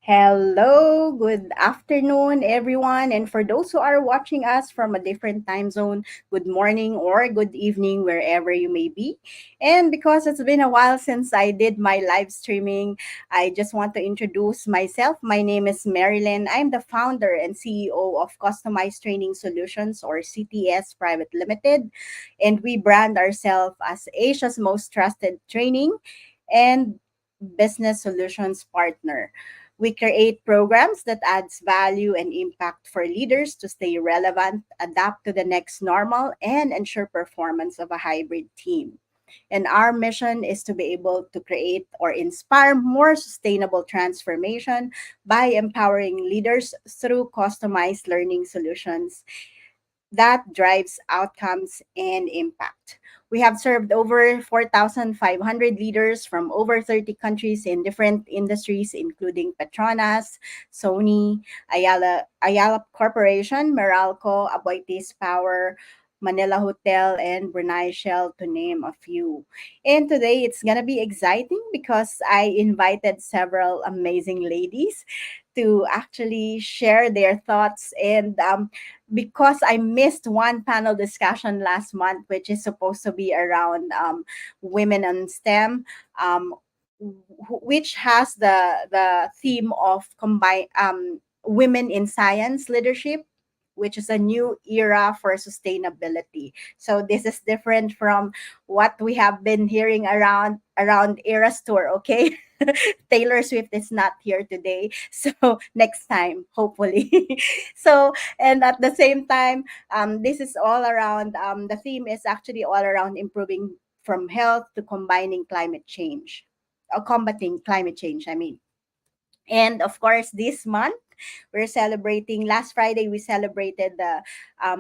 Hello, good afternoon, everyone. And for those who are watching us from a different time zone, good morning or good evening, wherever you may be. And because it's been a while since I did my live streaming, I just want to introduce myself. My name is Marilyn. I'm the founder and CEO of Customized Training Solutions, or CTS Private Limited. And we brand ourselves as Asia's most trusted training and business solutions partner. We create programs that adds value and impact for leaders to stay relevant, adapt to the next normal, and ensure performance of a hybrid team. And our mission is to be able to create or inspire more sustainable transformation by empowering leaders through customized learning solutions that drives outcomes and impact. We have served over 4,500 leaders from over 30 countries in different industries, including Petronas, Sony, Ayala Corporation, Meralco, Aboitiz Power, Manila Hotel, and Brunei Shell, to name a few. And today it's going to be exciting because I invited several amazing ladies to actually share their thoughts and because I missed one panel discussion last month, which is supposed to be around women on STEM, um, which has the theme of combine women in science leadership, which is a new era for sustainability. So this is different from what we have been hearing around Eras Tour. Okay, Taylor Swift is not here today, so next time, hopefully. So and at the same time, this is all around. The theme is actually all around improving from health to combining climate change, or combating climate change. I mean. And of course, this month we're celebrating. Last Friday, we celebrated the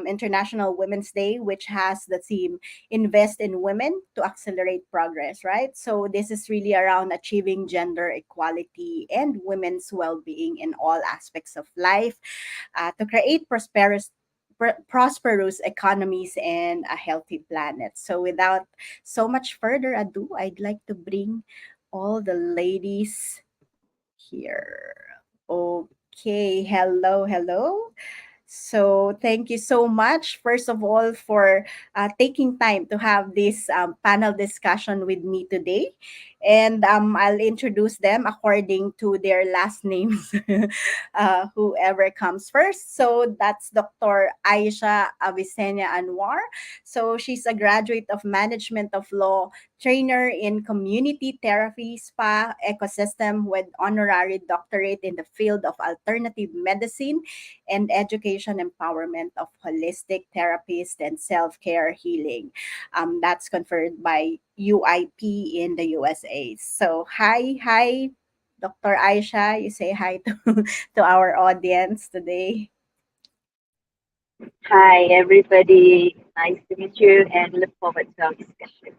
International Women's Day, which has the theme "Invest in Women to Accelerate Progress." Right. So this is really around achieving gender equality and women's well-being in all aspects of life, to create prosperous economies and a healthy planet. So without so much further ado, I'd like to bring all the ladies here. Okay, hello, hello. So, thank you so much, first of all, for taking time to have this panel discussion with me today. And I'll introduce them according to their last names, whoever comes first. So, that's Dr. Aisha Avicenna Anwar. So, she's a graduate of Management of Law, trainer in community therapy spa ecosystem with honorary doctorate in the field of alternative medicine and education empowerment of holistic therapists and self-care healing. That's conferred by UIP in the USA. So hi, Dr. Aisha. You say hi to, to our audience today. Hi, everybody. Nice to meet you and look forward to our discussion.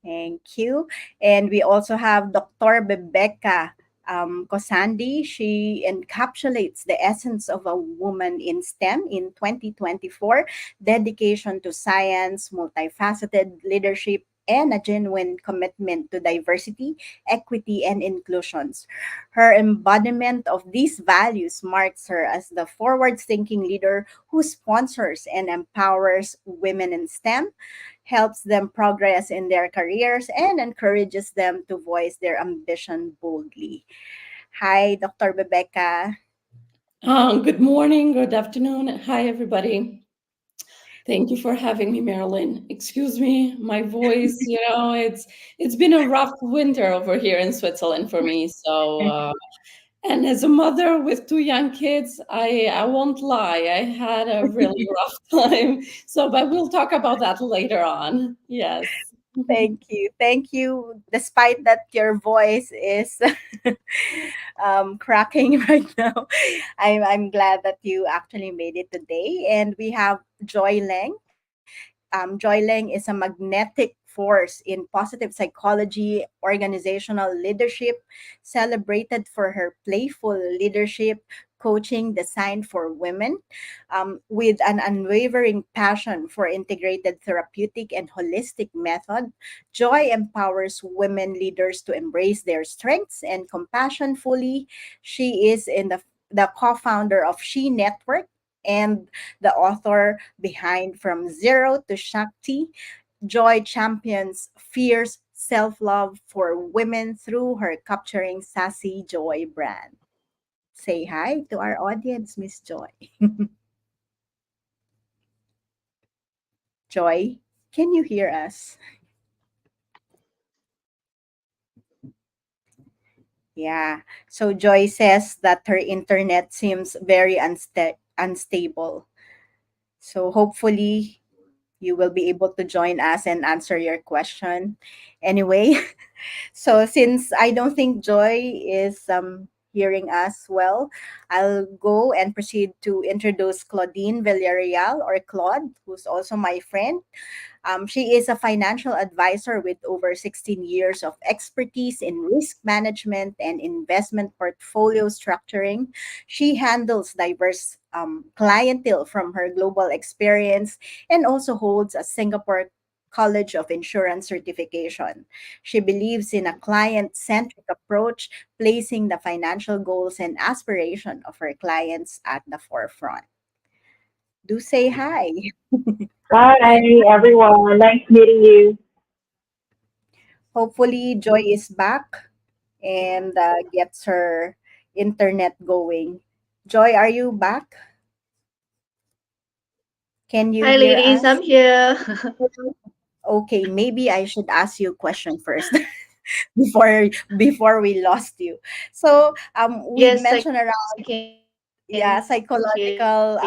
Thank you. And we also have Dr. Rebecca Kosandi. She encapsulates the essence of a woman in STEM in 2024: dedication to science, multifaceted leadership, and a genuine commitment to diversity, equity, and inclusions. Her embodiment of these values marks her as the forward thinking leader who sponsors and empowers women in STEM, helps them progress in their careers, and encourages them to voice their ambition boldly. Hi, Dr. Rebecca. Good morning, good afternoon. Hi, everybody. Thank you for having me, Marilyn. Excuse me, my voice. It's been a rough winter over here in Switzerland for me. And as a mother with two young kids, I won't lie, I had a really rough time. But we'll talk about that later on. Yes. Thank you. Thank you. Despite that your voice is cracking right now, I'm glad that you actually made it today. And we have Joy Leng. Joy Leng is a magnetic force in positive psychology, organizational leadership, celebrated for her playful leadership, coaching designed for women. With an unwavering passion for integrated therapeutic and holistic method, Joy empowers women leaders to embrace their strengths and compassion fully. She is the co-founder of She Network and the author behind From Zero to Shakti. Joy champions fierce self-love for women through her capturing sassy joy brand. Say hi to our audience, Miss Joy. Joy, can you hear us? Yeah. So Joy says that her internet seems very unstable. So hopefully you will be able to join us and answer your question. Anyway, so since I don't think Joy is hearing us well, I'll go and proceed to introduce Claudine Villarreal, or Claude, who's also my friend. She is a financial advisor with over 16 years of expertise in risk management and investment portfolio structuring. She handles diverse clientele from her global experience and also holds a Singapore College of Insurance certification. She believes in a client centric approach, placing the financial goals and aspiration of her clients at the forefront. Do say hi. Hi, everyone. Nice meeting you. Hopefully, Joy is back and gets her internet going. Joy, are you back? Can you Hi, hear ladies. I'm us? here. Okay, maybe I should ask you a question first before we lost you. So we've mentioned Yes, around, I can yeah, hear you. psychological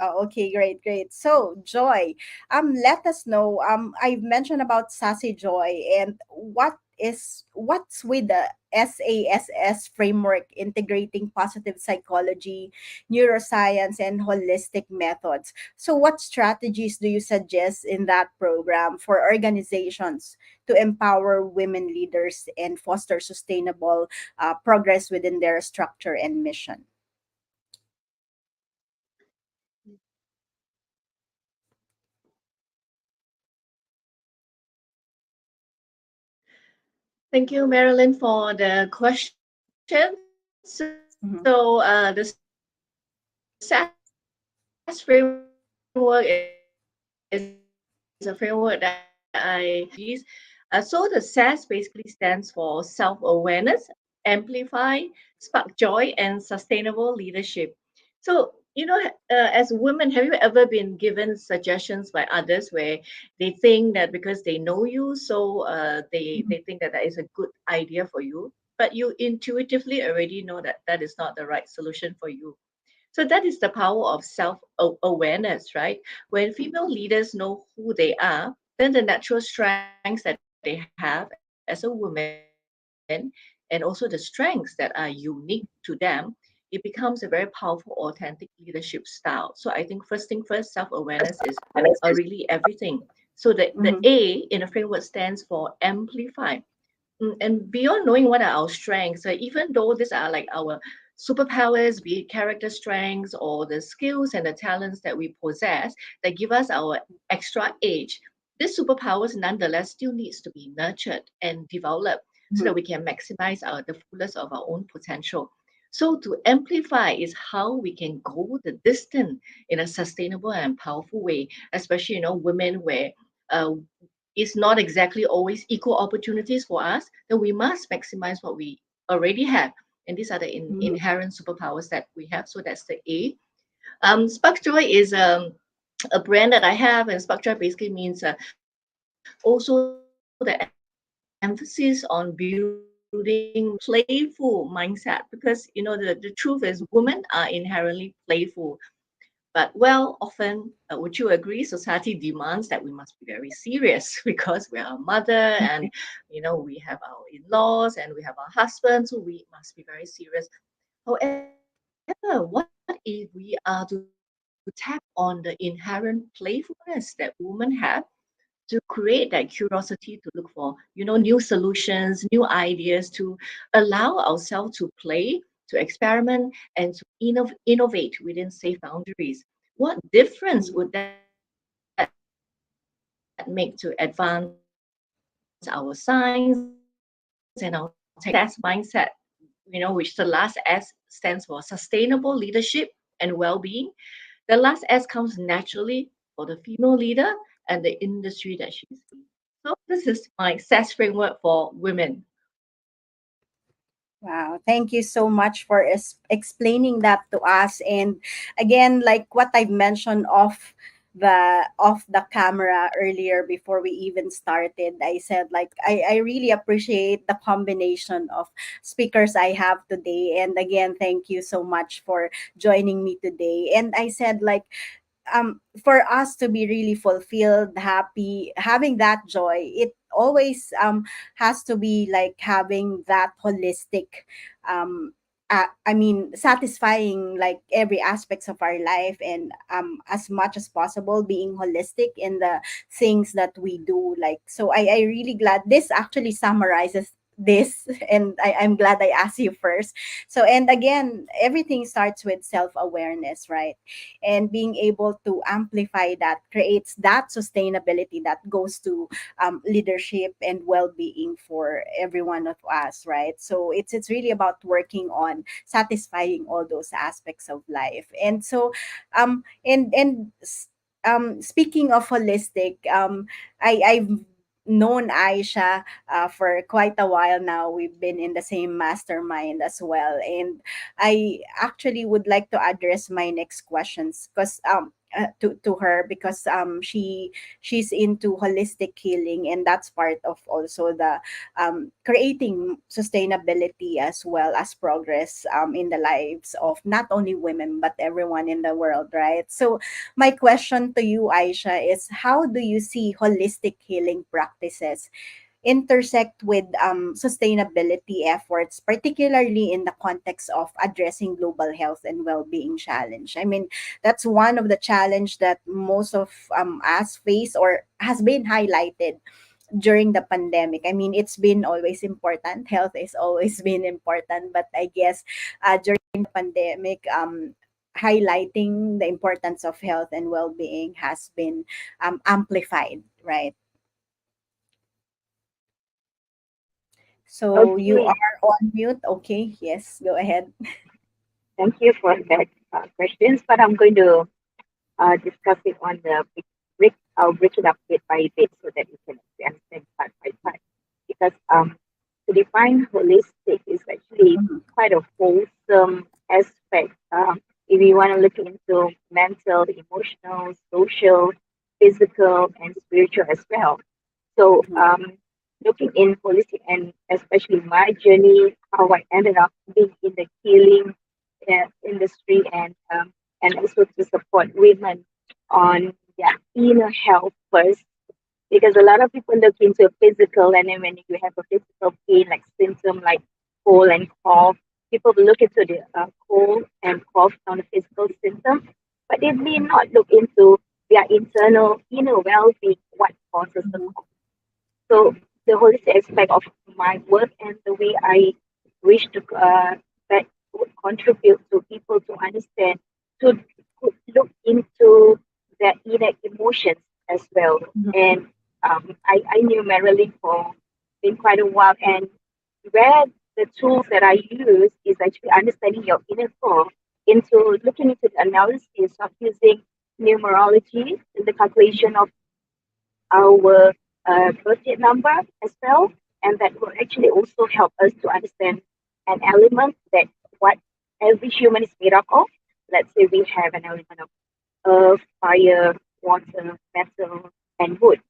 Oh, okay, great, great. So, Joy, let us know. I've mentioned about Sassy Joy and what's with the SASS framework integrating positive psychology, neuroscience, and holistic methods. So, what strategies do you suggest in that program for organizations to empower women leaders and foster sustainable progress within their structure and mission? Thank you, Marilyn, for the question. Mm-hmm. The SAS framework is a framework that I use. So the SAS basically stands for self-awareness, amplify, spark joy, and sustainable leadership. So, as women, have you ever been given suggestions by others where they think that because they know you, so they think that that is a good idea for you, but you intuitively already know that that is not the right solution for you. So that is the power of self awareness, right? When female leaders know who they are, then the natural strengths that they have as a woman, and also the strengths that are unique to them, it becomes a very powerful, authentic leadership style. So I think first thing first, self awareness is really everything. So the A in the Mm-hmm. framework stands for amplify. And beyond knowing what are our strengths, even though these are like our superpowers, be it character strengths or the skills and the talents that we possess that give us our extra edge, these superpowers nonetheless still needs to be nurtured and developed so that we can maximize the fullest of our own potential. So to amplify is how we can go the distance in a sustainable and powerful way, especially women where uh, is not exactly always equal opportunities for us, then we must maximize what we already have. And these are the Mm-hmm. inherent superpowers that we have. So that's the A. Spark Joy is a brand that I have, and Spark Joy basically means also the emphasis on building playful mindset, because the truth is women are inherently playful. But well, often, would you agree, society demands that we must be very serious because we are a mother and, we have our in-laws and we have our husbands, so we must be very serious. However, what if we are to tap on the inherent playfulness that women have to create that curiosity to look for, new solutions, new ideas, to allow ourselves to play, to to experiment, and to innovate within safe boundaries. What difference Mhm. would that make to advance our science and our technology? The S mindset, which the last S stands for sustainable leadership and well-being. The last S comes naturally for the female leader and the industry that she's in. So this is my SAS framework for women. Wow, thank you so much for explaining that to us. And again, like what I've mentioned off the camera earlier before we even started, I said like I really appreciate the combination of speakers I have today. And again, thank you so much for joining me today. And I said like for us to be really fulfilled, happy, having that joy, it always has to be like having that holistic I mean satisfying like every aspects of our life, and as much as possible being holistic in the things that we do. Like, so I really glad this actually summarizes this and I'm glad I asked you first. So, and again, everything starts with self-awareness, right? And being able to amplify that creates that sustainability that goes to leadership and well-being for every one of us, right? So it's really about working on satisfying all those aspects of life. And so speaking of holistic, I've known Aisha for quite a while now. We've been in the same mastermind as well, and I actually would like to address my next questions because to her, because she's into holistic healing, and that's part of also the creating sustainability as well as progress in the lives of not only women but everyone in the world, right? So my question to you, Aisha, is how do you see holistic healing practices intersect with sustainability efforts, particularly in the context of addressing global health and well-being challenge? I mean, that's one of the challenge that most of us face or has been highlighted during the pandemic. I mean, it's been always important. Health is always been important, but I guess during the pandemic, highlighting the importance of health and well-being has been amplified, right? So you Okay, are on mute. Okay, yes, go ahead. thank you for that questions. But I'm going to discuss it on the I'll break it up bit by bit so that you can understand part by part. Because to define holistic is actually Mhm, quite a wholesome aspect. If you want to look into mental, emotional, social, physical, and spiritual as well. So, mhm, looking in holistic and especially my journey, how I ended up being in the healing industry and also to support women on their inner health first. Because a lot of people look into physical, and then when you have a physical pain, like symptom like cold and cough, people will look into the cold and cough on the physical symptom, but they may not look into their internal inner well-being, what causes the mhm, cough. So the holistic aspect of my work and the way I wish to that would contribute to people to understand to could look into their inner emotions as well. mhm, And I knew Marilyn for been quite a while, and where the tools that I use is actually understanding your inner core into looking into the analysis of using numerology in the calculation of our birthday number as well, and that will actually also help us to understand an element that what every human is made up of. Let's say we have an element of earth, fire, water, metal, and wood.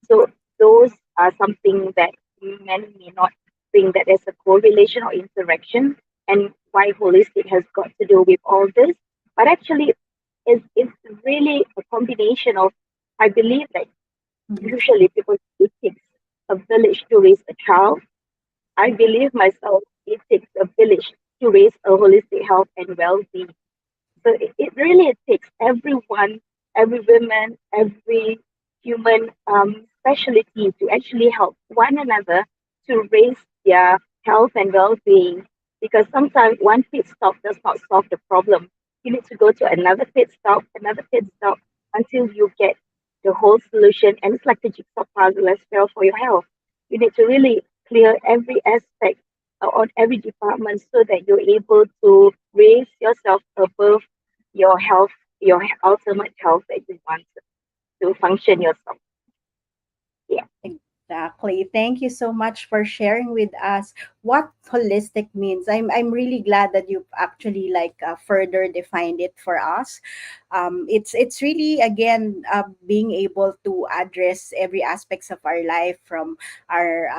So those are something that many may not think that there's a correlation or interaction, and why holistic has got to do with all this. But actually, it's really a combination of. I believe that mhm, usually people say it takes a village to raise a child. I believe myself it takes a village to raise a holistic health and well-being. So it really takes everyone, every woman, every human specialty to actually help one another to raise their health and well-being because sometimes one pit stop does not solve the problem. You need to go to another pit stop until you get the whole solution. And it's like the jigsaw puzzle as well for your health. You need to really clear every aspect on every department so that you're able to raise yourself above your health, your ultimate health that you want to function yourself. Yeah. Exactly. Thank you so much for sharing with us what holistic means. I'm really glad that you've actually further defined it for us. It's really again being able to address every aspects of our life, from our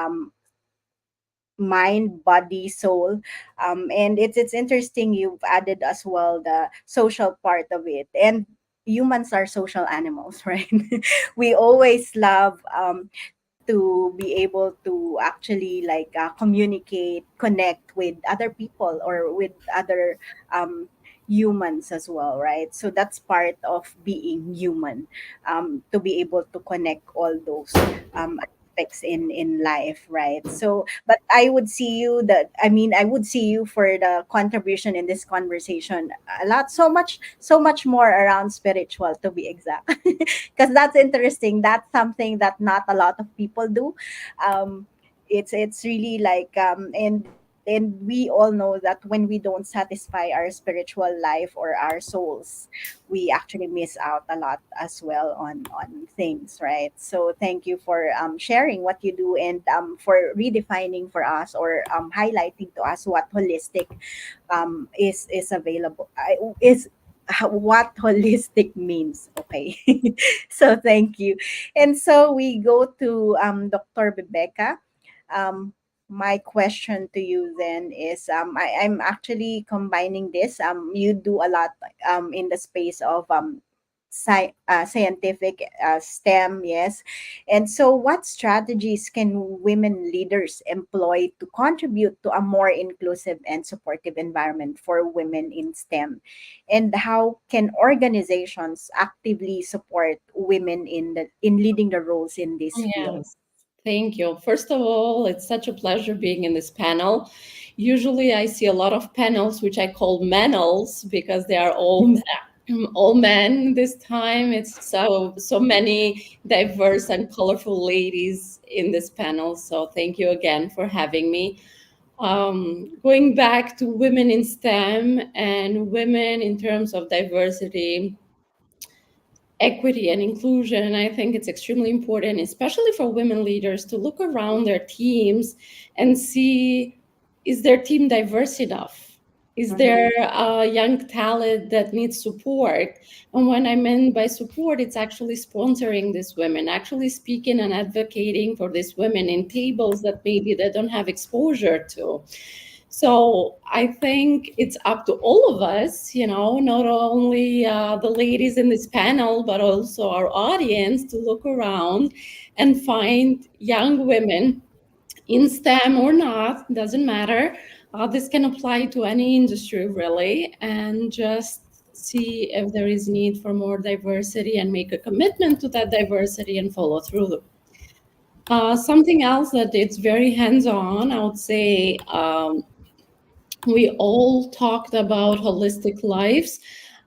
mind, body, soul. And it's interesting you've added as well the social part of it. And humans are social animals, right? We always love to be able to actually communicate, connect with other people or with other um, humans as well, right? So that's part of being human, to be able to connect all those aspects in life, right? So but I would see you that I mean I would see you for the contribution in this conversation a lot, so much more around spiritual, to be exact. Because that's interesting. That's something that not a lot of people do. um it's really and we all know that when we don't satisfy our spiritual life or our souls, we actually miss out a lot as well on things, right? So thank you for sharing what you do, and for redefining for us, or highlighting to us what holistic is available, is what holistic means. Okay. So thank you. And so we go to Dr. Rebecca. um, my question to you then is, I'm actually combining this. You do a lot in the space of scientific, STEM, yes. And so, what strategies can women leaders employ to contribute to a more inclusive and supportive environment for women in STEM? And how can organizations actively support women in leading the roles in this field? Yes, thank you. First of all, it's such a pleasure being in this panel. Usually, I see a lot of panels which I call menels because they are all men. This time, it's so many diverse and colorful ladies in this panel. So, thank you again for having me. Going back to women in STEM and women in terms of diversity, equity and inclusion, I think it's extremely important, especially for women leaders, to look around their teams and see, is their team diverse enough? Is Mhm. there a young talent that needs support? And when I mean by support, it's actually sponsoring these women, actually speaking and advocating for these women in tables that maybe they don't have exposure to. So I think it's up to all of us, not only the ladies in this panel, but also our audience to look around and find young women in STEM or not, doesn't matter. This can apply to any industry really, and just see if there is need for more diversity and make a commitment to that diversity and follow through. Something else that it's very hands-on, I would say. We all talked about holistic lives.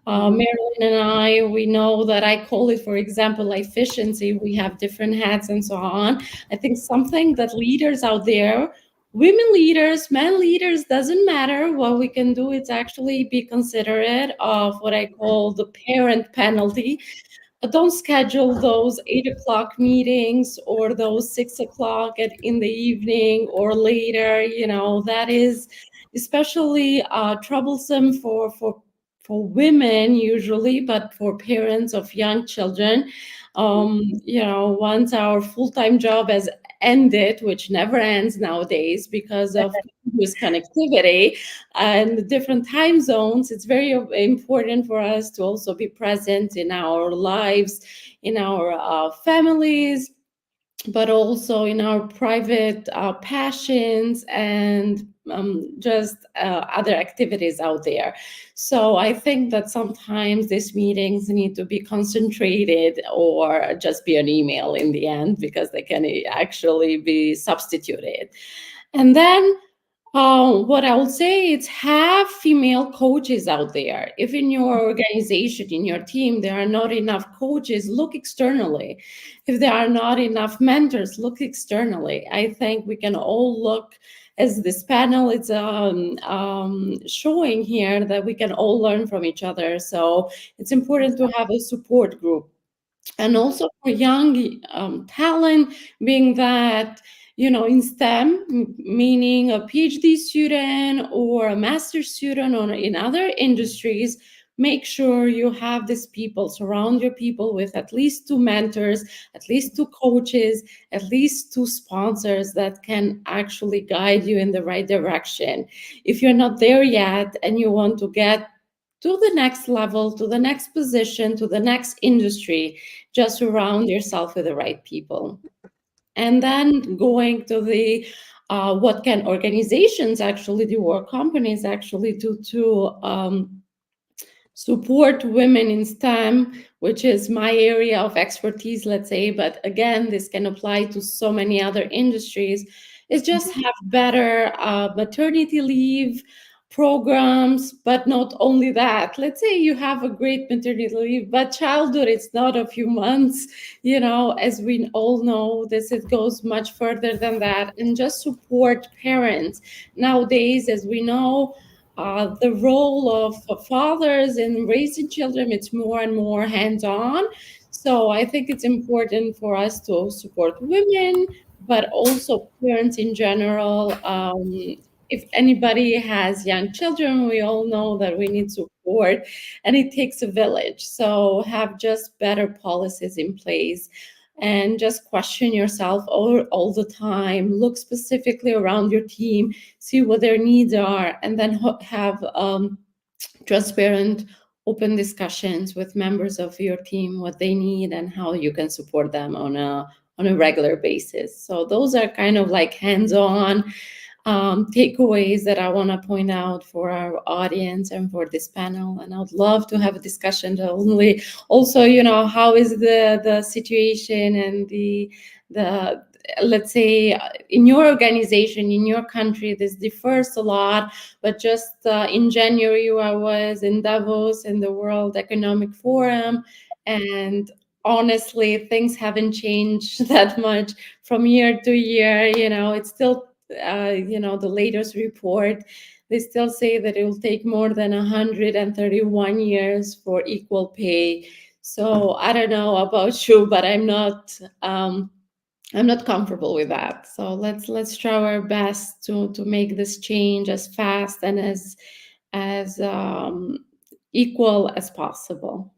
Mhm. Marilyn and I, we know that I call it, for example, efficiency. We have different hats and so on. I think something that leaders out there, women leaders, men leaders, doesn't matter. What we can do is actually be considerate of what I call the parent penalty. Don't schedule those 8 o'clock meetings or those 6 o'clock in the evening or later. That is especially troublesome for women usually, but for parents of young children. Once our full-time job has ended, which never ends nowadays because of continuous connectivity and the different time zones, it's very important for us to also be present in our lives, in our families, but also in our private passions and just other activities out there. So I think that sometimes these meetings need to be concentrated or just be an email in the end because they can actually be substituted. And then What I would say is have female coaches out there. If in your organization, in your team, there are not enough coaches, look externally. If there are not enough mentors, look externally. I think we can all look, as this panel is showing here, that we can all learn from each other. So it's important to have a support group. And also for young talent, being that, in STEM, meaning a PhD student or a master's student or in other industries, make sure you have these people, surround your people with at least two mentors, at least two coaches, at least two sponsors that can actually guide you in the right direction. If you're not there yet and you want to get to the next level, to the next position, to the next industry, just surround yourself with the right people. And then going to the what can organizations actually do or companies actually do to support women in STEM, which is my area of expertise, let's say, but again, this can apply to so many other industries, is just have better maternity leave programs. But not only that, let's say you have a great maternity leave, but childhood, it's not a few months, as we all know, this it goes much further than that, and just support parents. Nowadays, as we know, the role of fathers in raising children, it's more and more hands-on. So I think it's important for us to support women, but also parents in general. If anybody has young children, we all know that we need support, and it takes a village. So have just better policies in place, and just question yourself all the time. Look specifically around your team, see what their needs are, and then have transparent, open discussions with members of your team, what they need and how you can support them on a regular basis. So those are kind of like hands-on takeaways that I want to point out for our audience and for this panel. And I would love to have a discussion to only also, how is the situation and the let's say in your organization, in your country, this differs a lot. But just in January, I was in Davos in the World Economic Forum, and honestly, things haven't changed that much from year to year. It's still, the latest report, they still say that it will take more than 131 years for equal pay. So I don't know about you, but I'm not comfortable with that. So let's try our best to make this change as fast and as equal as possible.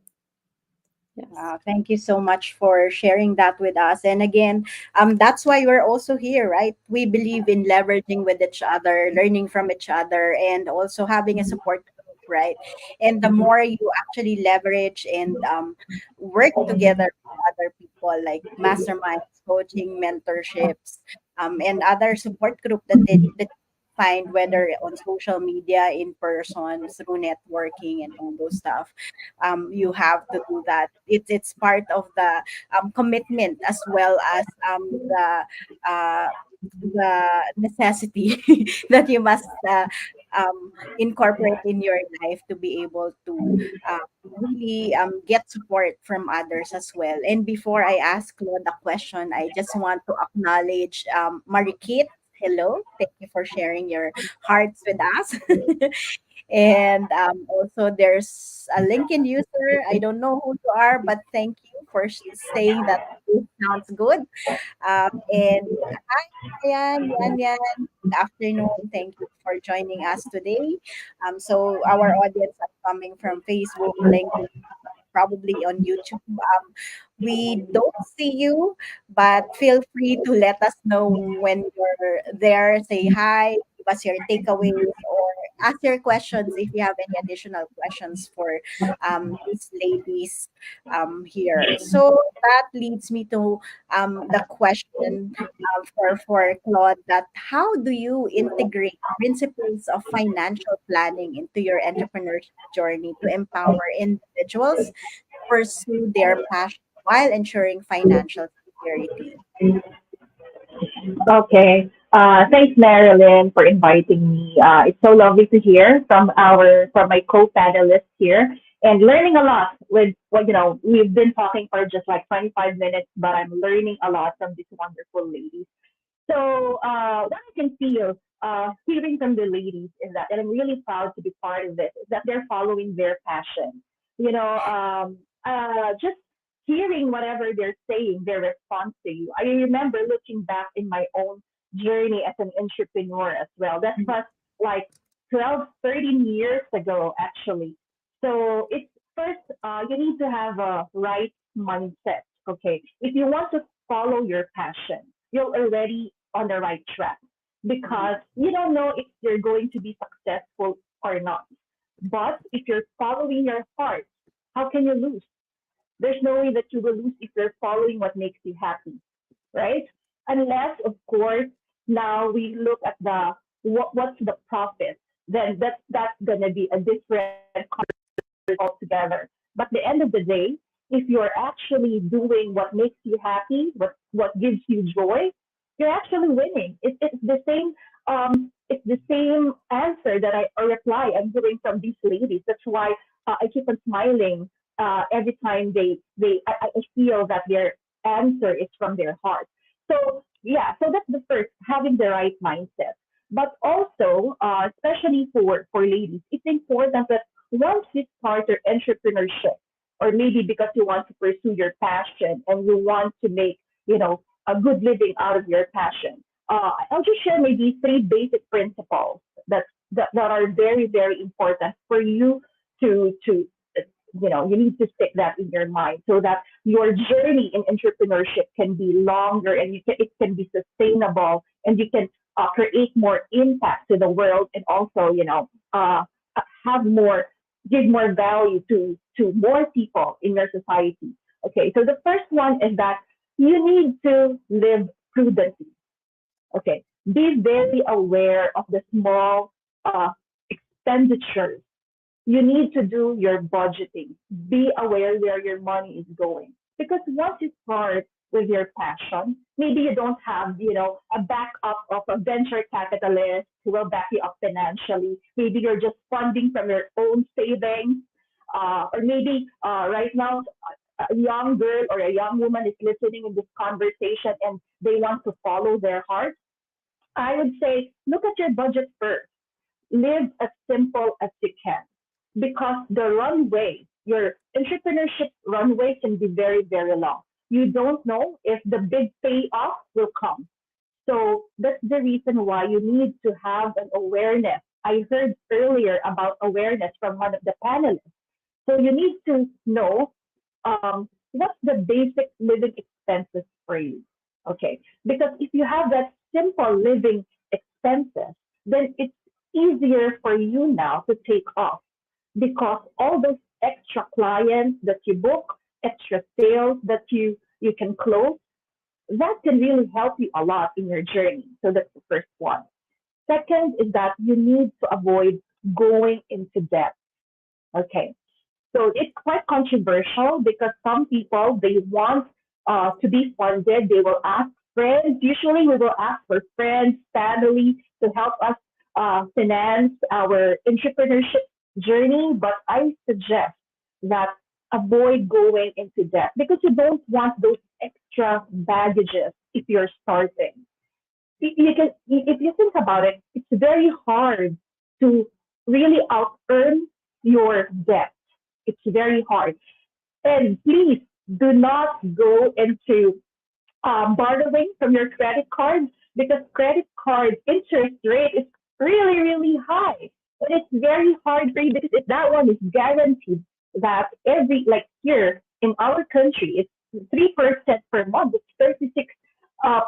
Yes. Thank you so much for sharing that with us. And again, that's why we're also here, right? We believe in leveraging with each other, learning from each other, and also having a support group, right? And the more you actually leverage and work together with other people, like masterminds, coaching, mentorships, and other support group that find, whether on social media, in person, through networking, and all those stuff, you have to do that. It's part of the commitment, as well as uh, the necessity that you must incorporate in your life to be able to uh, really get support from others as well. And before I ask Claude a question, I just want to acknowledge Marikit. Hello, thank you for sharing your hearts with us. And also, there's a LinkedIn user. I don't know who you are, but thank you for saying that this sounds good. And hi, Yan. Good afternoon. Thank you for joining us today. So our audience are coming from Facebook, LinkedIn, probably on YouTube. We don't see you, but feel free to let us know when you're there. Say hi, give us your takeaways, or ask your questions if you have any additional questions for these ladies here. So that leads me to the question for Claude, that how do you integrate principles of financial planning into your entrepreneurship journey to empower individuals pursue their passion while ensuring financial security? Okay. Thanks, Marilyn, for inviting me. It's so lovely to hear from my co-panelists here and learning a lot with we've been talking for just like 25 minutes, but I'm learning a lot from these wonderful ladies. So what I can feel hearing from the ladies is that, and I'm really proud to be part of this, is that they're following their passion. Just hearing whatever they're saying, their response to you. I remember looking back in my own journey as an entrepreneur as well. That was like 12, 13 years ago, actually. So it's first, you need to have a right mindset. Okay. If you want to follow your passion, you're already on the right track because you don't know if you're going to be successful or not. But if you're following your heart, how can you lose? There's no way that you will lose if you're following what makes you happy, right? Unless, of course, now we look at what's the profit. Then that's gonna be a different altogether. But at the end of the day, if you're actually doing what makes you happy, what gives you joy, you're actually winning. It's the same. It's the same answer that I or reply I'm hearing from these ladies. That's why I keep on smiling every time I feel that their answer is from their heart. So yeah, so that's the first, having the right mindset. But also, especially for ladies, it's important that once you start your entrepreneurship, or maybe because you want to pursue your passion and you want to make, a good living out of your passion, I'll just share maybe three basic principles that are very, very important for you to you need to stick that in your mind so that your journey in entrepreneurship can be longer and it can be sustainable and you can create more impact to the world and also have more give more value to more people in your society. Okay, so the first one is that you need to live prudently. Okay, be very aware of the small expenditures. You need to do your budgeting. Be aware where your money is going. Because once you start with your passion, maybe you don't have, a backup of a venture capitalist who will back you up financially. Maybe you're just funding from your own savings. Or maybe right now, a young girl or a young woman is listening in this conversation and they want to follow their heart. I would say, look at your budget first. Live as simple as you can because the runway, your entrepreneurship runway can be very, very long. You don't know if the big payoff will come. So that's the reason why you need to have an awareness. I heard earlier about awareness from one of the panelists. So you need to know what's the basic living expenses for you. Okay, because if you have that simple living expenses, then it's easier for you now to take off because all those extra clients that you book, extra sales that you can close, that can really help you a lot in your journey. So that's the first one. Second is that you need to avoid going into debt. Okay, so it's quite controversial because some people they want to be funded. They will ask friends. Usually, we will ask for friends, family to help us finance our entrepreneurship journey. But I suggest that avoid going into debt because you don't want those extra baggages if you're starting. If you think about it, it's very hard to really out earn your debt. It's very hard. And please do not go into borrowing from your credit card because credit card interest rate is really, really high. And it's very hard for you because if that one is guaranteed that every, like here in our country, it's 3% per month, it's 36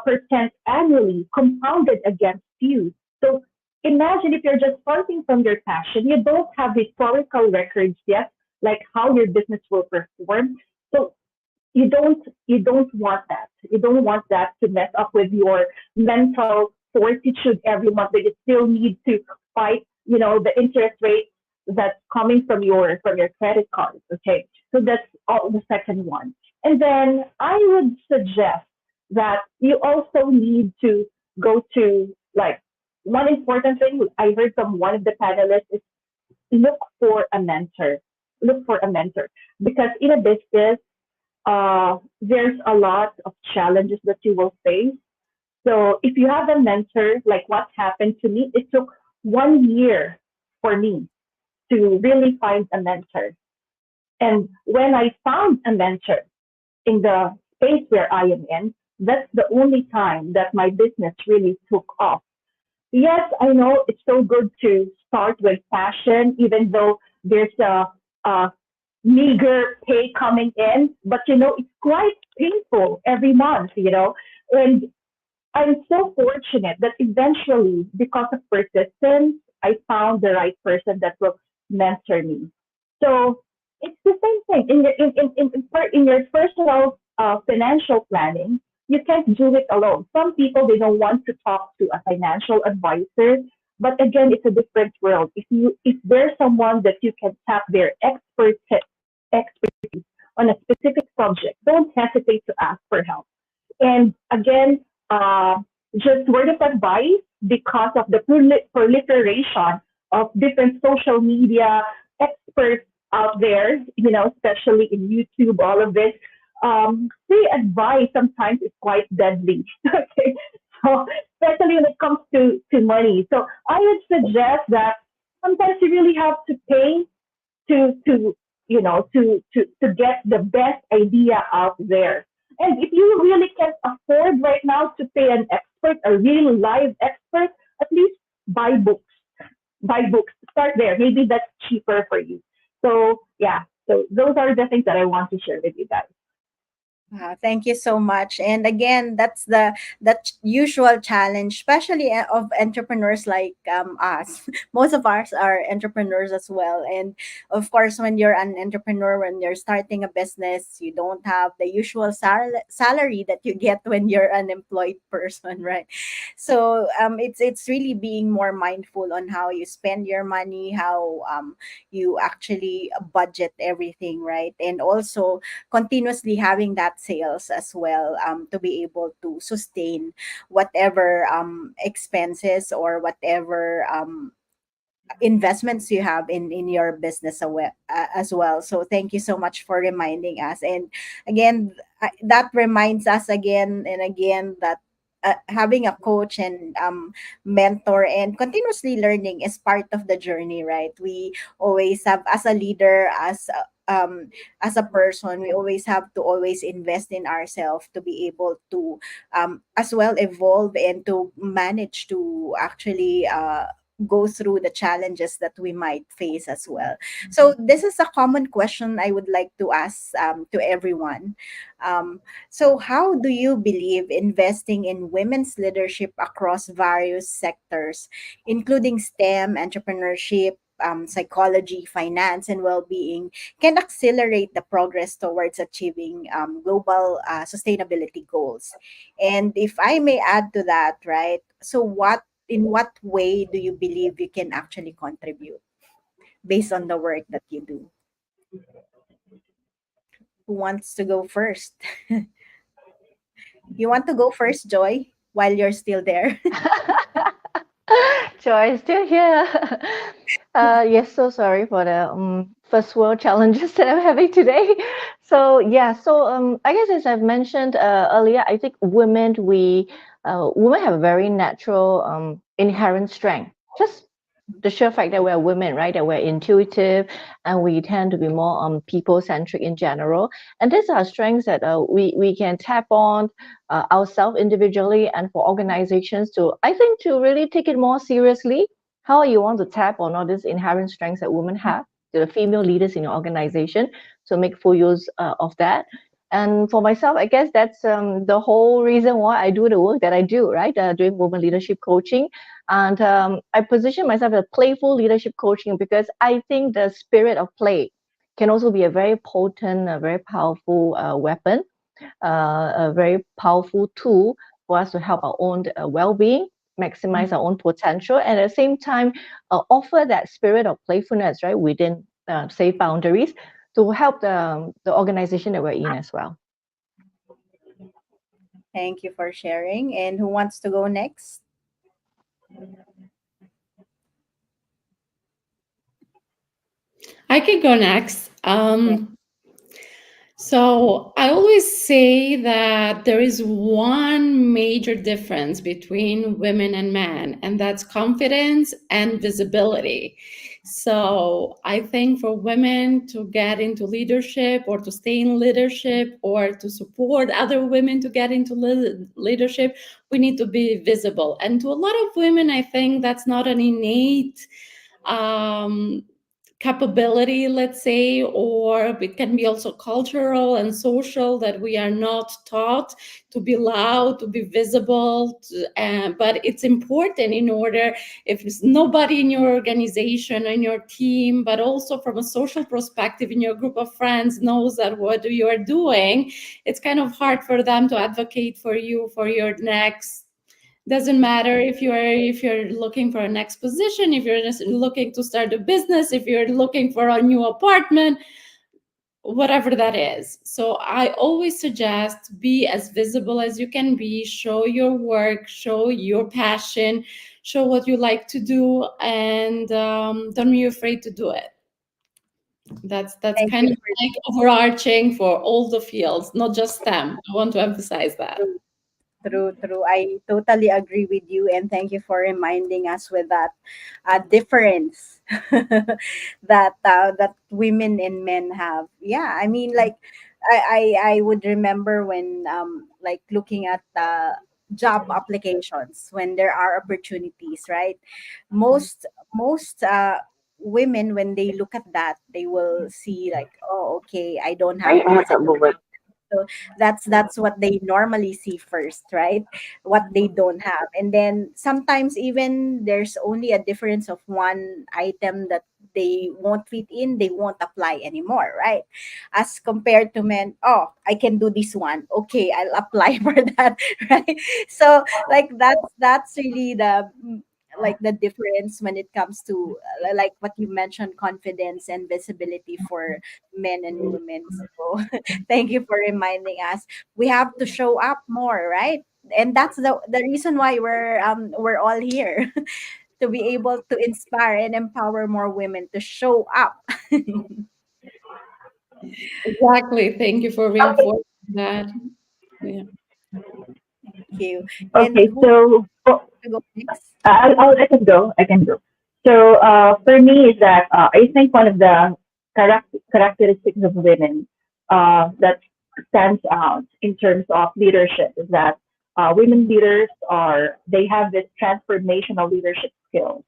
percent annually compounded against you. So imagine if you're just starting from your passion, you don't have historical records yet, like how your business will perform. So you don't want that. You don't want that to mess up with your mental fortitude every month that you still need to fight, the interest rate that's coming from your credit cards. Okay. So that's all the second one. And then I would suggest that you also need to go to like one important thing I heard from one of the panelists is look for a mentor. Look for a mentor because in a business, there's a lot of challenges that you will face. So if you have a mentor, like what happened to me, it took 1 year for me to really find a mentor. And when I found a mentor in the space where I am in, that's the only time that my business really took off. Yes, I know it's so good to start with passion, even though there's a meager pay coming in, but it's quite painful every month, and I'm so fortunate that eventually, because of persistence, I found the right person that will mentor me. So it's the same thing in your personal financial planning. You can't do it alone. Some people they don't want to talk to a financial advisor, but again, it's a different world. If there's someone that you can tap their expertise on a specific subject, don't hesitate to ask for help. And again, uh, just word of advice because of the proliferation of different social media experts out there, especially in YouTube, all of this. Free advice sometimes is quite deadly. Okay. So, especially when it comes to money. So, I would suggest that sometimes you really have to pay to get the best idea out there. And if you really can't afford right now to pay an expert, a real live expert, at least buy books. Buy books. Start there. Maybe that's cheaper for you. So yeah. So those are the things that I want to share with you guys. Thank you so much. And again, that's the usual challenge, especially of entrepreneurs like us. Most of us are entrepreneurs as well. And of course, when you're an entrepreneur, when you're starting a business, you don't have the usual salary that you get when you're an employed person, right? So it's really being more mindful on how you spend your money, how you actually budget everything, right? And also continuously having that sales as well, to be able to sustain whatever expenses or whatever investments you have in your business as well. So thank you so much for reminding us. And again, that reminds us again and again that having a coach and mentor and continuously learning is part of the journey, right? We always have, as a leader, as a person, we always have to always invest in ourselves to be able to as well evolve and to manage to actually go through the challenges that we might face as well. So this is a common question I would like to ask to everyone. So how do you believe investing in women's leadership across various sectors, including STEM, entrepreneurship, psychology, finance, and well-being, can accelerate the progress towards achieving global sustainability goals? And if I may add to that, right? So in what way do you believe you can actually contribute based on the work that you do? Who wants to go first? You want to go first, Joy, while you're still there? Joy is still here. Yes, so sorry for the first world challenges that I'm having today. So yeah, so I guess as I've mentioned earlier, I think women have a very natural inherent strength. Just the sheer fact that we're women, right? That we're intuitive and we tend to be more people centric in general. And these are strengths that we can tap on ourselves individually and for organizations to, I think, to really take it more seriously. How you want to tap on all these inherent strengths that women have, to the female leaders in your organization, to make full use of that. And for myself, I guess that's the whole reason why I do the work that I do, right? Doing women leadership coaching. And I position myself as playful leadership coaching because I think the spirit of play can also be a very potent, a very powerful weapon, a very powerful tool for us to help our own well-being, maximize our own potential, and at the same time offer that spirit of playfulness, right, within safe boundaries to help the organization that we're in as well. Thank you for sharing. And who wants to go next? I can go next. Yeah. So I always say that there is one major difference between women and men, and that's confidence and visibility. So I think for women to get into leadership or to stay in leadership or to support other women to get into leadership, we need to be visible. And to a lot of women, I think that's not an innate um, capability, let's say, or it can be also cultural and social that we are not taught to be loud, to be visible. But it's important in order, if it's nobody in your organization, in your team, but also from a social perspective in your group of friends knows that what you are doing, it's kind of hard for them to advocate for you for your next. Doesn't matter if you're looking for a next position, if you're just looking to start a business, if you're looking for a new apartment, whatever that is. So I always suggest be as visible as you can be, show your work, show your passion, show what you like to do, and don't be afraid to do it. That's Thank kind you of like overarching for all the fields, not just STEM. I want to emphasize that. for True, true. I totally agree with you, and thank you for reminding us with that difference that women and men have. Yeah, I mean, like, I would remember when like looking at job applications when there are opportunities, right? Most women, when they look at that, they will see like, oh, okay, I don't Ay, have ano these. sa buwan? So that's what they normally see first, right? What they don't have. And then sometimes even there's only a difference of one item that they won't fit in, they won't apply anymore, right? As compared to men, oh, I can do this one. Okay, I'll apply for that, right? So like that's really like the difference when it comes to like what you mentioned, confidence and visibility for men and women. So thank you for reminding us. We have to show up more, right? And that's the reason why we're all here to be able to inspire and empower more women to show up. Exactly. Thank you for Okay, reinforcing that. Yeah. Thank you. And okay. who wants So to go next? I can go. I can go. So for me is that I think one of the characteristics of women that stands out in terms of leadership is that women leaders are they have this transformational leadership skills.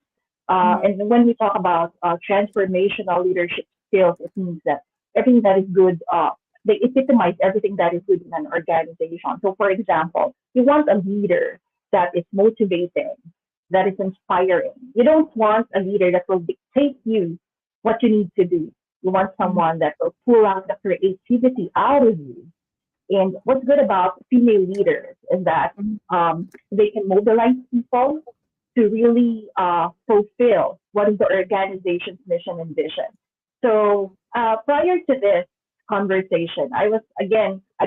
Mhm. And when we talk about transformational leadership skills, it means that everything that is good, they epitomize everything that is good in an organization. So, for example, you want a leader that is motivating, that is inspiring. You don't want a leader that will dictate you what you need to do. You want Mhm. someone that will pull out the creativity out of you. And what's good about female leaders is that Mhm. they can mobilize people to really fulfill what is the organization's mission and vision. So prior to this conversation, I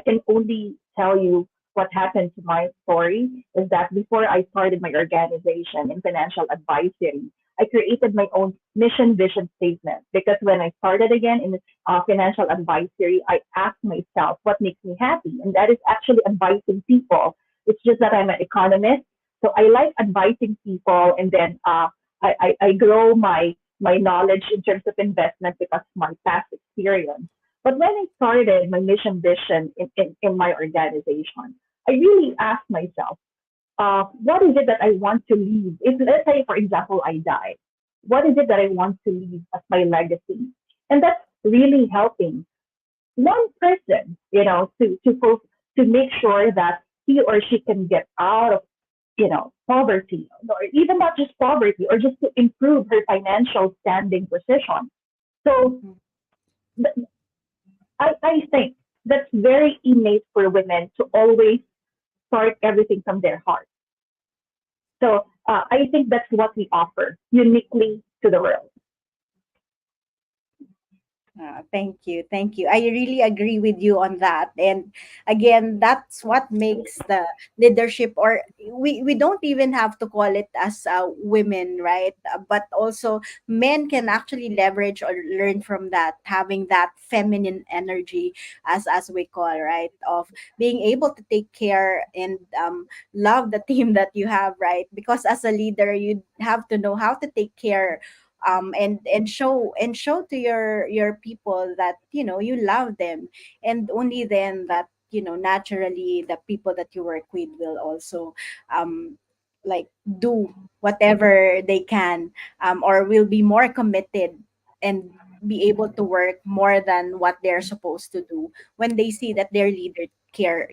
can only tell you what happened to my story is that before I started my organization in financial advisory, I created my own mission vision statement because when I started again in financial advisory, I asked myself what makes me happy, and that is actually advising people. It's just that I'm an economist, so I like advising people, and then I grow my knowledge in terms of investment because of my past experience. But when I started my mission vision in my organization, I really asked myself, what is it that I want to leave? If let's say, for example, I die, what is it that I want to leave as my legacy? And that's really helping one person, to make sure that he or she can get out of poverty, or even not just poverty, or just to improve her financial standing position. So I think that's very innate for women to always start everything from their heart. So I think that's what we offer uniquely to the world. Thank you. Thank you. I really agree with you on that. And again, that's what makes the leadership, or we don't even have to call it as women, right? But also, men can actually leverage or learn from that, having that feminine energy, as we call, right? Of being able to take care and love the team that you have, right? Because as a leader, you have to know how to take care, and show to your people that you love them, and only then that naturally the people that you work with will also um like do whatever they can, or will be more committed and be able to work more than what they're supposed to do when they see that their leader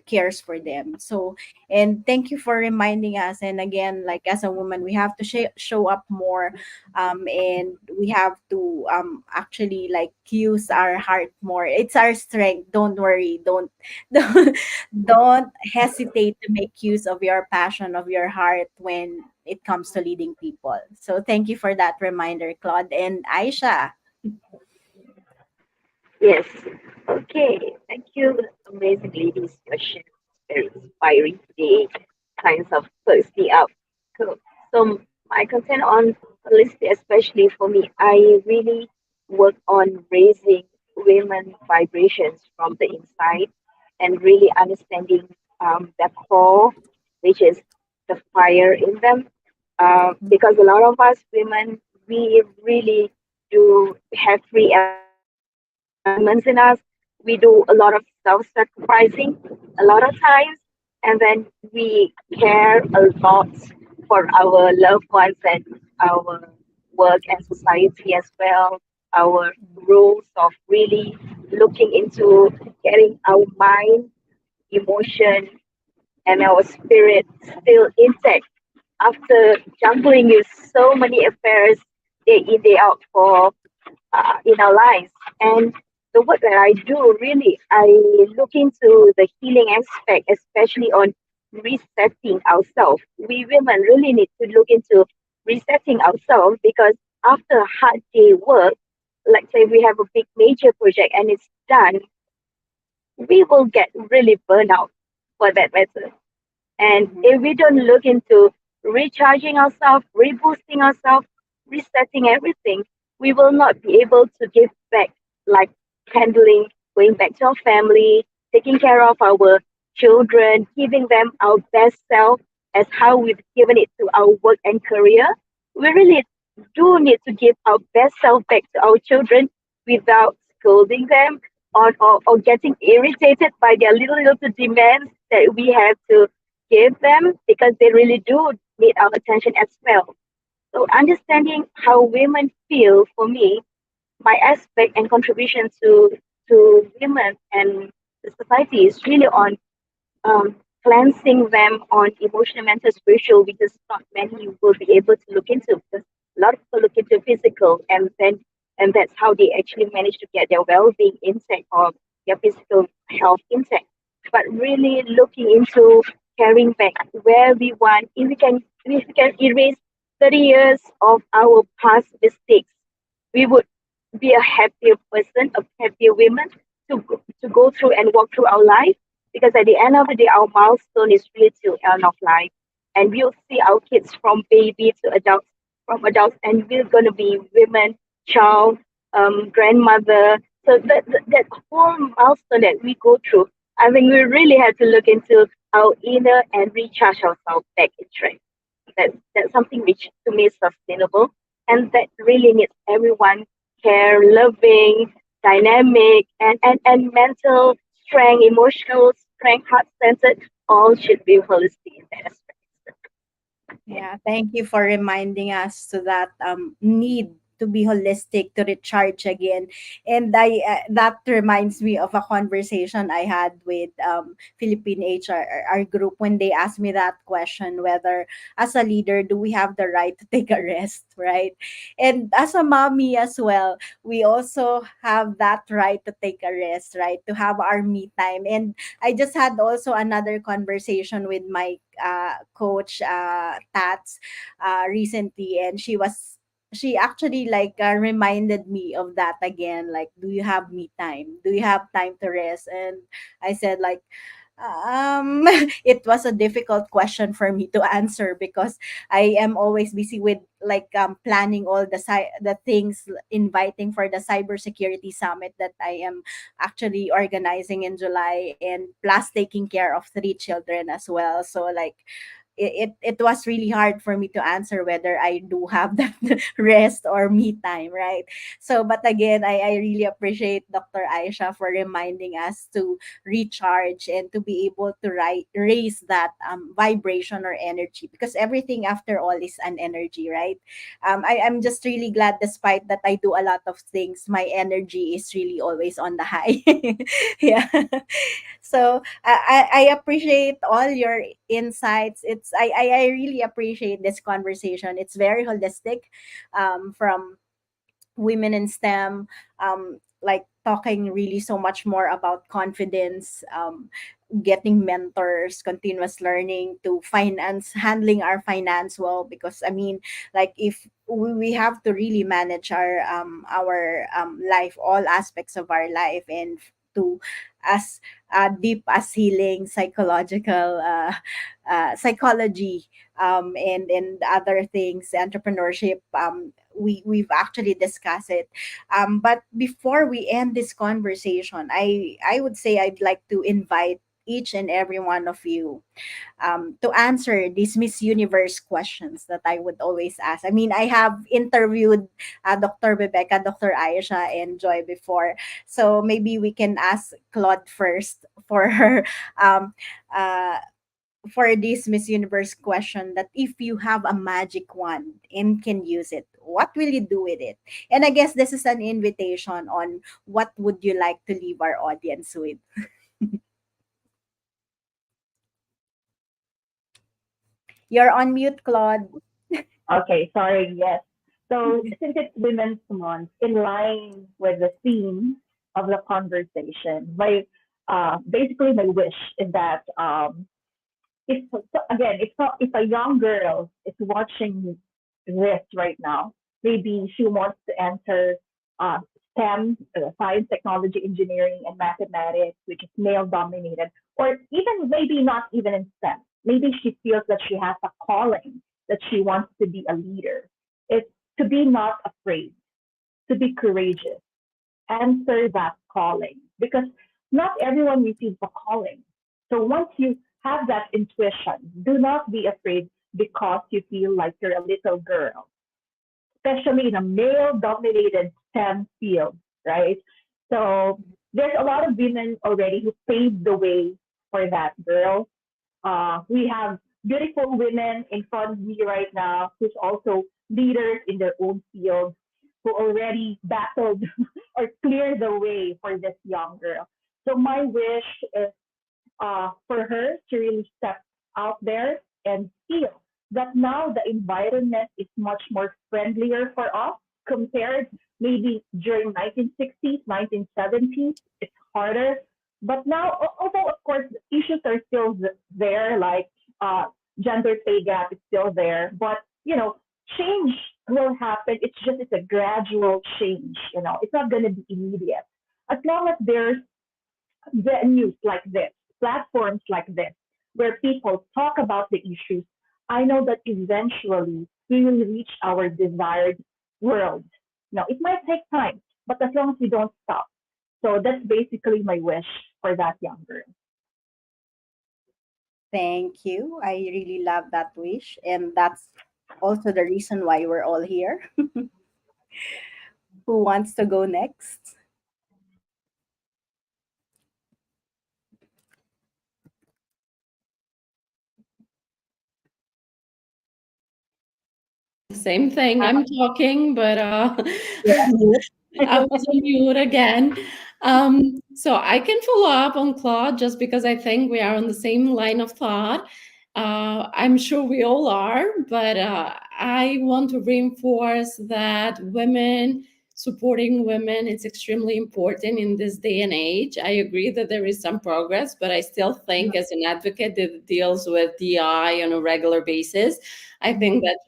cares for them. So, and thank you for reminding us. And again, like as a woman, we have to show up more, and we have to actually like use our heart more. It's our strength. Don't worry. Don't don't hesitate to make use of your passion, of your heart, when it comes to leading people. So thank you for that reminder, Claude and Aisha. Yes. Okay. Thank you, amazing ladies. Your share was very inspiring today. Kinds of perks me up. Cool. So my content on holistic, especially for me, I really work on raising women vibrations from the inside and really understanding their core, which is the fire in them. Because a lot of us women, we really do have three elements in us. We do a lot of self-sacrificing a lot of times, and then we care a lot for our loved ones and our work and society as well. Our roles of really looking into getting our mind, emotion, and our spirit still intact after juggling with so many affairs day in, day out for in our lives. And the work that I do, really, I look into the healing aspect, especially on resetting ourselves. We women really need to look into resetting ourselves because after a hard day work, like say we have a big major project and it's done, we will get really burned out for that matter. And Mhm. if we don't look into recharging ourselves, reboosting ourselves, resetting everything, we will not be able to give back, like handling, going back to our family, taking care of our children, giving them our best self as how we've given it to our work and career. We really do need to give our best self back to our children without scolding them or getting irritated by their little demands that we have to give them because they really do need our attention as well. So understanding how women feel for me, my aspect and contribution to women and the society is really on cleansing them on emotional, mental, spiritual, which is not many will be able to look into because a lot of people look into physical and that's how they actually manage to get their well-being intact or their physical health intact. But really looking into carrying back where we want, if we can erase 30 years of our past mistakes, we would be a happier person, a happier woman to go through and walk through our life. Because at the end of the day, our milestone is really till end of life, and we'll see our kids from baby to adults, from adults, and we're gonna be women, child, grandmother. So that whole milestone that we go through, I think we really have to look into our inner and recharge ourselves back in track. That's something which to me is sustainable and that really needs everyone care, loving, dynamic and mental strength, emotional strength, heart centered, all should be holistic in that aspect. Yeah, thank you for reminding us to that need to be holistic, to recharge again. And I that reminds me of a conversation I had with Philippine HR, our group, when they asked me that question, whether as a leader do we have the right to take a rest, right? And as a mommy as well, we also have that right to take a rest, right? To have our me time. And I just had also another conversation with my coach Tats recently, and she was she actually like reminded me of that again, like, do you have me time, do you have time to rest? And I said like, it was a difficult question for me to answer because I am always busy with like planning all the things, inviting for the cybersecurity summit that I am actually organizing in July, and plus taking care of three children as well. So like it was really hard for me to answer whether I do have that rest or me time, right? So, but again, I really appreciate Dr. Aisha for reminding us to recharge and to be able to raise that vibration or energy, because everything after all is an energy, right? I'm just really glad, despite that I do a lot of things, my energy is really always on the high. Yeah. So I appreciate all your insights. I really appreciate this conversation. It's very holistic, from women in STEM, like talking really so much more about confidence, getting mentors, continuous learning, to finance, handling our finance well. Because I mean, like, if we have to really manage our life, all aspects of our life, and to as deep as healing, psychological, psychology, and other things, entrepreneurship. We've actually discussed it. But before we end this conversation, I would say I'd like to invite each and every one of you to answer these Miss Universe questions that I would always ask. I mean, I have interviewed Dr. Rebecca, Dr. Aisha, and Joy before. So maybe we can ask Claude first for her. Um, uh, for this Miss Universe question, that if you have a magic wand and can use it, what will you do with it? And I guess this is an invitation on what would you like to leave our audience with. You're on mute, Claude. Okay, sorry, yes. So since it's Women's Month, in line with the theme of the conversation, my basically my wish is that if so again, if a young girl is watching this right now, maybe she wants to enter uh, STEM, science, technology, engineering, and mathematics, which is male dominated, or even maybe not even in STEM. Maybe she feels that she has a calling, that she wants to be a leader. It's to be not afraid, to be courageous, answer that calling, because not everyone receives a calling. So once you have that intuition, do not be afraid because you feel like you're a little girl, especially in a male dominated STEM field, right? So there's a lot of women already who paved the way for that girl. We have beautiful women in front of me right now who's also leaders in their own field, who already battled or cleared the way for this young girl. So my wish is for her to really step out there and feel that now the environment is much more friendlier for us compared maybe during 1960s, 1970s. It's harder. But now, although of course issues are still there, like uh, gender pay gap is still there, but change will happen. It's a gradual change. It's not going to be immediate. As long as there's venues like this, platforms like this, where people talk about the issues, I know that eventually we will reach our desired world. Now, it might take time, but as long as we don't stop. So that's basically my wish for that young girl. Thank you. I really love that wish. And that's also the reason why we're all here. Who wants to go next? Same thing. I'm talking, but Mute. I was on mute again. So I can follow up on Claude just because I think we are on the same line of thought. I'm sure we all are, but I want to reinforce that women supporting women is extremely important in this day and age. I agree that there is some progress, but I still think, as an advocate that deals with DI on a regular basis, I think Mhm. that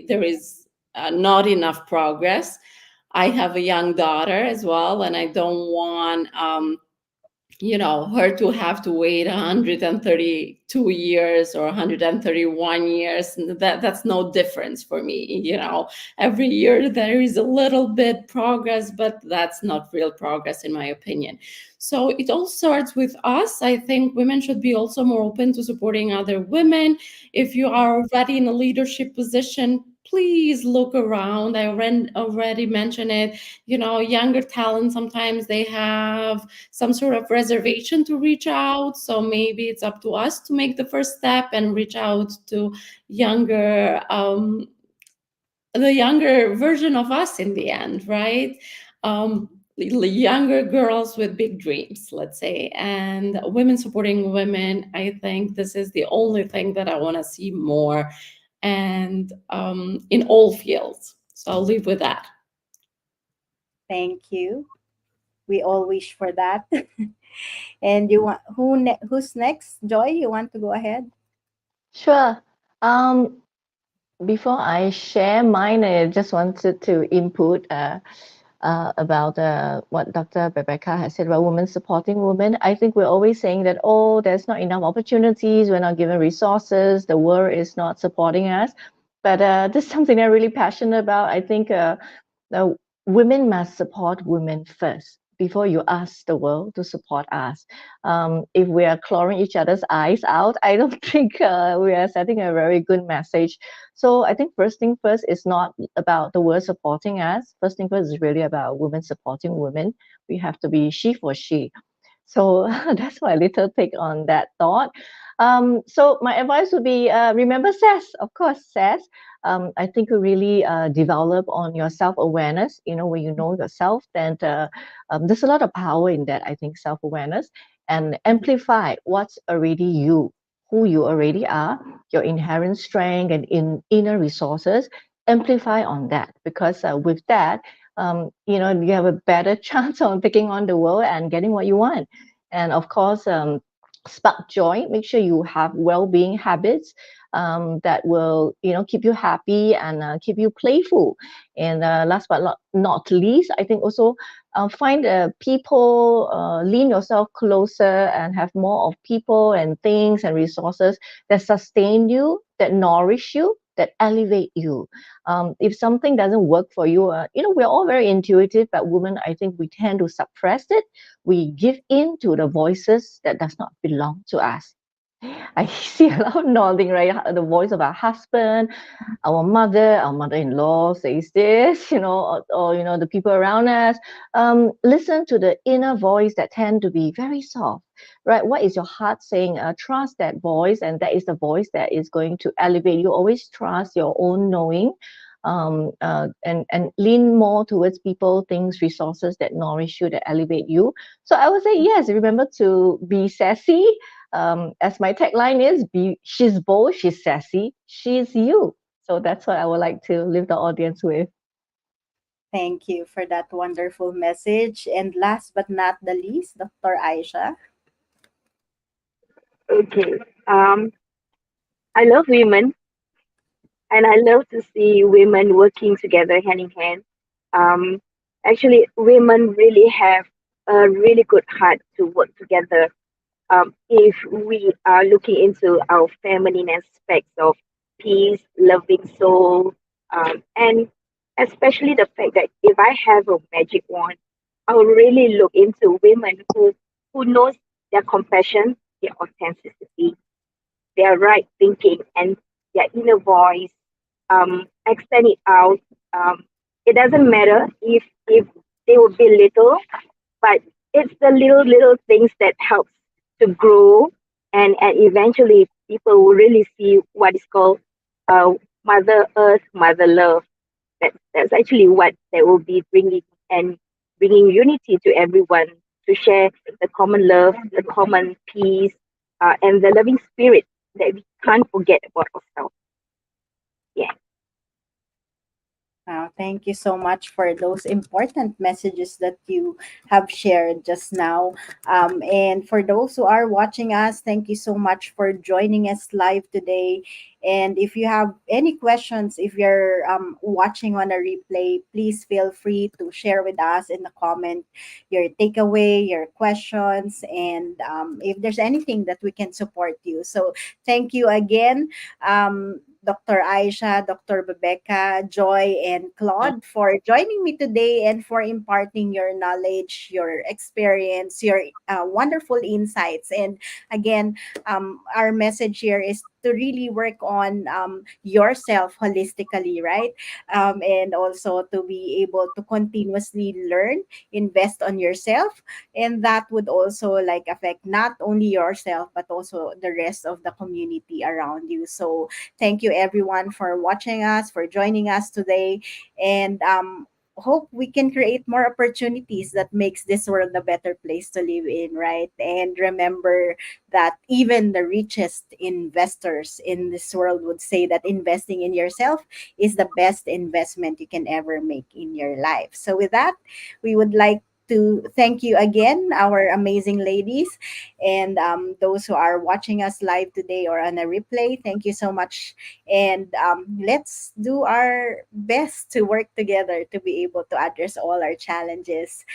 there is not enough progress. I have a young daughter as well, and I don't want her to have to wait 132 years or 131 years. That's no difference for me. Every year there is a little bit progress, but that's not real progress in my opinion. So it all starts with us. I think women should be also more open to supporting other women. If you are already in a leadership position, please look around. I already mentioned it. Younger talent, sometimes they have some sort of reservation to reach out. So maybe it's up to us to make the first step and reach out to younger, the younger version of us in the end, right? Younger girls with big dreams, let's say, and women supporting women. I think this is the only thing that I want to see more, and in all fields. So I'll leave with that. Thank you. We all wish for that. And who's next? Joy, you want to go ahead? Sure. Um, Before I share mine, I just wanted to input about what Dr. Rebecca has said about women supporting women. I think we're always saying that, oh, there's not enough opportunities, we're not given resources, the world is not supporting us. But this is something I'm really passionate about. I think now, women must support women first before you ask the world to support us. If we are clawing each other's eyes out, I don't think we are setting a very good message. So I think first thing first is not about the world supporting us. First thing first is really about women supporting women. We have to be she for she. So that's my little take on that thought. So my advice would be remember SASS, of course, SASS. I think you really develop on your self awareness. When you know yourself, then there's a lot of power in that. I think self awareness and amplify what's already you, who you already are, your inherent strength and inner resources. Amplify on that because with that, you have a better chance on taking on the world and getting what you want. And of course, spark joy. Make sure you have well-being habits that will, keep you happy and keep you playful. And last but not least, I think also find people, lean yourself closer and have more of people and things and resources that sustain you, that nourish you, that elevate you. If something doesn't work for you, we're all very intuitive, but women, I think we tend to suppress it. We give in to the voices that does not belong to us. I see a lot of nodding, right? The voice of our husband, our mother-in-law says this, or the people around us. Listen to the inner voice that tend to be very soft, right? What is your heart saying? Trust that voice, and that is the voice that is going to elevate you. Always trust your own knowing. And lean more towards people, things, resources that nourish you, that elevate you. So I would say yes. Remember to be sassy. As my tagline is, she's bold, she's sassy, she's you. So that's what I would like to leave the audience with. Thank you for that wonderful message. And last but not the least, Dr. Aisha. Okay. I love women, and I love to see women working together hand in hand. Um, Actually, women really have a really good heart to work together. If we are looking into our feminine aspects of peace, loving soul, and especially the fact that if I have a magic wand, I will really look into women who knows their compassion, their authenticity, their right thinking, and their inner voice. Extend it out. It doesn't matter if they will be little, but it's the little things that helps to grow, and eventually people will really see what is called uh, mother earth, mother love. That's actually what they will be bringing, and bringing unity to everyone, to share the common love, the common peace, and the loving spirit that we can't forget about ourselves. Yeah. Thank you so much for those important messages that you have shared just now. And for those who are watching us, thank you so much for joining us live today. And if you have any questions, if you're watching on a replay, please feel free to share with us in the comment your takeaway, your questions, and if there's anything that we can support you. So thank you again, Dr. Aisha, Dr. Rebecca, Joy, and Claude for joining me today and for imparting your knowledge, your experience, your wonderful insights. And again, our message here is to really work on yourself holistically, right? And also to be able to continuously learn, invest on yourself, and that would also like affect not only yourself but also the rest of the community around you. So thank you everyone for watching us, for joining us today, and hope we can create more opportunities that makes this world a better place to live in, right? And remember that even the richest investors in this world would say that investing in yourself is the best investment you can ever make in your life. So with that, we would like to thank you again, our amazing ladies, and those who are watching us live today or on a replay. Thank you so much, and let's do our best to work together to be able to address all our challenges,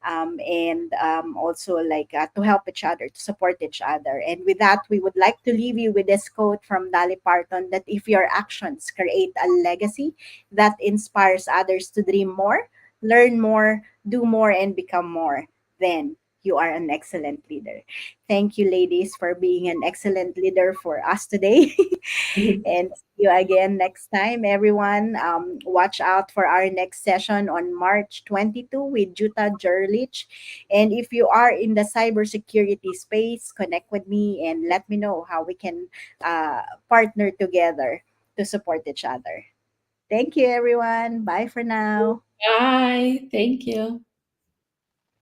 and also like to help each other, to support each other. And with that, we would like to leave you with this quote from Dolly Parton, that if your actions create a legacy that inspires others to dream more, learn more, do more, and become more, then you are an excellent leader. Thank you, ladies, for being an excellent leader for us today. And see you again next time, everyone. Watch out for our next session on March 22 with Jutta Jerlich. And if you are in the cybersecurity space, connect with me and let me know how we can uh, partner together to support each other. Thank you, everyone. Bye for now. Bye. Thank you.